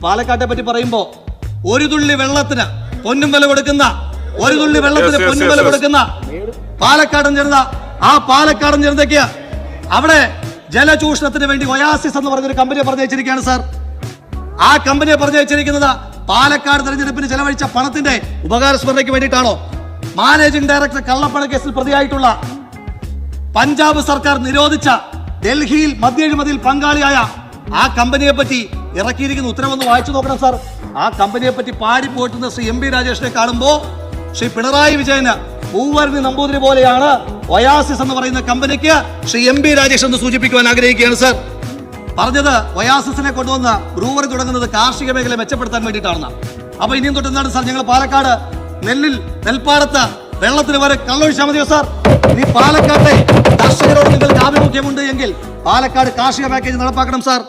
പാലക്കാട്ടെ പറ്റി പറയുമ്പോ ഒരു തുള്ളി വെള്ളത്തിന് പൊന്നും വില കൊടുക്കുന്ന, ഒരു തുള്ളി വെള്ളത്തിന് പൊന്നും വില കൊടുക്കുന്ന പാലക്കാടൻ ജനത, ആ പാലക്കാടൻ ജനതയ്ക്ക് അവിടെ ജലചൂഷണത്തിന് വേണ്ടി ഒയാസിസ് എന്ന് പറഞ്ഞൊരു കമ്പനിയെ പറഞ്ഞയച്ചിരിക്കുകയാണ് സാർ. ആ കമ്പനിയെ പറഞ്ഞയച്ചിരിക്കുന്നത് പാലക്കാട് തെരഞ്ഞെടുപ്പിന് ചെലവഴിച്ച പണത്തിന്റെ ഉപകാരസ്മരണയ്ക്ക് വേണ്ടിയിട്ടാണോ? മാനേജിംഗ് ഡയറക്ടർ കള്ളപ്പണ കേസിൽ പ്രതിയായിട്ടുള്ള, പഞ്ചാബ് സർക്കാർ നിരോധിച്ച ഡൽഹിയിൽ മദ്യഴിമതിയിൽ പങ്കാളിയായ ആ കമ്പനിയെ പറ്റി ഇറക്കിയിരിക്കുന്ന ഉത്തരവൊന്ന് വായിച്ചു നോക്കണം സാർ. ആ കമ്പനിയെ പറ്റി പാടിപ്പോട്ടുന്ന ശ്രീ എം പി രാജേഷിനെ കാണുമ്പോ ശ്രീ പിണറായി വിജയന് പൂവർണ്ണി നമ്പൂതിരി പോലെയാണ് ഒയാസിസ് എന്ന് പറയുന്ന കമ്പനിക്ക് ശ്രീ എം പി രാജേഷ് എന്ന് സൂചിപ്പിക്കുവാൻ ആഗ്രഹിക്കുകയാണ് സാർ. പറഞ്ഞത് ഒയാസിസിനെ കൊണ്ടുവന്ന ബ്രൂവറി തുടങ്ങുന്നത് കാർഷിക മേഖല മെച്ചപ്പെടുത്താൻ വേണ്ടിയിട്ടാണെന്ന്. അപ്പൊ ഇനിയും തൊട്ട് എന്താണ് സാർ, ഞങ്ങൾ പാലക്കാട് നെൽപ്പാടത്ത് വെള്ളത്തിന് വരെ കള്ളൊഴിച്ചാൽ മതിയോ സാർ? ഇനി പാലക്കാട്ടെ കർഷകരോട് നിങ്ങൾക്ക് ആഭിമുഖ്യമുണ്ട് എങ്കിൽ പാലക്കാട് കാർഷിക പാക്കേജ് നടപ്പാക്കണം സാർ.